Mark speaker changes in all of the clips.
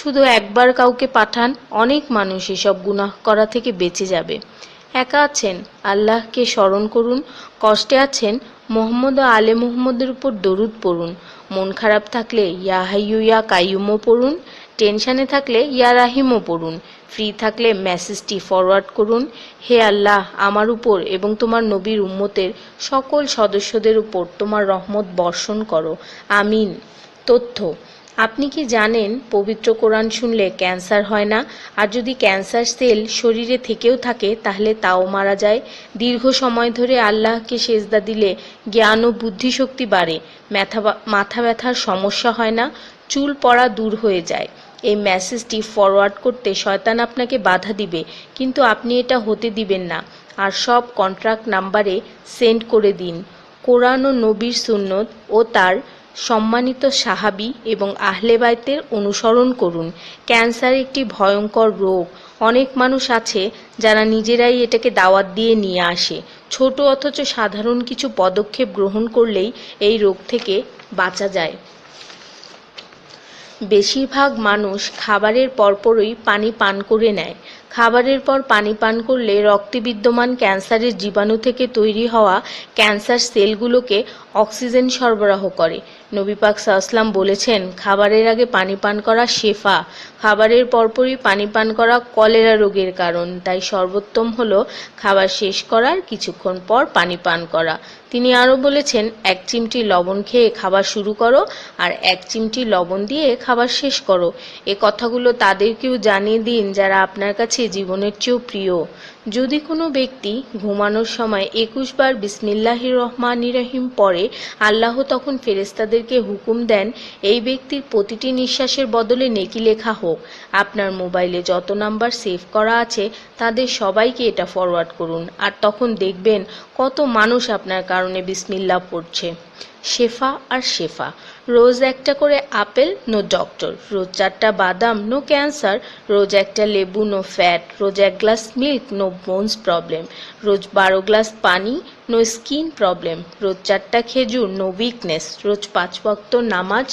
Speaker 1: শুধু একবার কাউকে পাঠান, অনেক মানুষ এসব গুনাহ করা থেকে বেঁচে যাবে। একা আছেন, আল্লাহকে স্মরণ করুন। কষ্টে আছেন, মোহাম্মদ ও আলে মুহাম্মদের উপর দরুদ পড়ুন। মন খারাপ থাকলে ইয়া হাইয়ু ইয়া কাইয়ুমও পড়ুন। টেনশনে থাকলে ইয়া রাহিমও পড়ুন। ফ্রি থাকলে মেসেজটি ফরওয়ার্ড করুন, হে আল্লাহ, আমার উপর এবং তোমার নবীর উম্মতের সকল সদস্যদের উপর তোমার রহমত বর্ষণ করো, আমিন। তথ্য: আপনি কি জানেন পবিত্র কোরআন শুনলে ক্যান্সার হয় না? আর যদি ক্যান্সার সেল শরীরে থেকেও থাকে তাহলে তাও মারা যায়। দীর্ঘ সময় ধরে আল্লাহকে সেজদা দিলে জ্ঞান ও বুদ্ধিশক্তি বাড়ে। মাথা ব্যথার সমস্যা হয় না, চুল পড়া দূর হয়ে যায়। এই মেসেজটি ফরওয়ার্ড করতে শয়তান আপনাকে বাধা দিবে, কিন্তু আপনি এটা হতে দিবেন না। আর সব কন্ট্রাক্ট নাম্বারে সেন্ড করে দিন। কোরআন ও নবীর সুন্নত ও তার সম্মানিত সাহাবী এবং আহলে বাইতের অনুসরণ করুন। ক্যান্সার একটি ভয়ঙ্কর রোগ। অনেক মানুষ আছে যারা নিজেরাই এটাকে দাওয়াত দিয়ে নিয়ে আসে। ছোট অথচ সাধারণ কিছু পদক্ষেপ গ্রহণ করলেই এই রোগ থেকে বাঁচা যায়। বেশিরভাগ মানুষ খাবারের পরপরই পানি পান করে নেয়। খাবারের পর পানি পান করলে রক্তে বিদ্যমান ক্যান্সারের জীবাণু থেকে তৈরি হওয়া ক্যান্সার সেলগুলোকে অক্সিজেন সরবরাহ করে। নবী পাক সাল্লাল্লাহু বলেছেন, খাবারের আগে পানি পান করা শেফা। খাবারের পরপরই পানি পান করা কলেরা রোগের কারণ। তাই সর্বোত্তম হলো খাবার শেষ করার কিছুক্ষণ পর পানি পান করা। তিনি আরও বলেছেন, 1 চিমটি লবণ খেয়ে খাবার শুরু করো আর 1 চিমটি লবণ দিয়ে খাবার শেষ করো। এ কথাগুলো তাদেরকেও জানিয়ে দিন যারা আপনার কাছে জীবনের চেয়েও প্রিয়। যদি কোনো ব্যক্তি ঘুমানোর সময় 21 বার বিসমিল্লাহির রহমানির রহিম পড়ে, আল্লাহ তখন ফেরেশতাদেরকে হুকুম দেন এই ব্যক্তির প্রতিটি নিঃশ্বাসের বদলে নেকি লেখা হোক। আপনার মোবাইলে যত নাম্বার সেভ করা আছে তাদের সবাইকে এটা ফরওয়ার্ড করুন, আর তখন দেখবেন কত মানুষ আপনার কারণে বিসমিল্লাহ পড়ছে। শেফা আর শেফা: রোজ একটা করে আপেল, নো ডক্টর। রোজ 4টা বাদাম, নো ক্যান্সার। রোজ একটা লেবু, নো ফ্যাট। রোজ 1 glass milk, no bones problem. রোজ 12 গ্লাস পানি, নো স্কিন প্রবলেম। রোজ 4টা খেজুর, নো উইকনেস। রোজ 5 ওয়াক্ত নামাজ,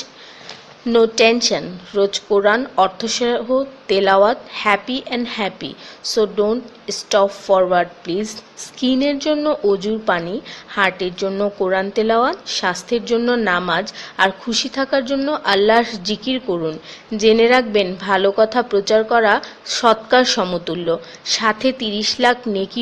Speaker 1: নো টেনশন। রোজ কোরআন অর্থসহ তেলাওয়াত, happy and happy. So don't stop forward please. স্কিনের জন্য অজুর পানি, হার্টের জন্য কোরআন তেলাওয়াত, স্বাস্থ্যের জন্য নামাজ, আর খুশি থাকার জন্য আল্লাহর জিকির করুন। জেনে রাখবেন, ভালো কথা প্রচার করা সৎকার সমতুল্য, সাথে 30 লাখ নেকি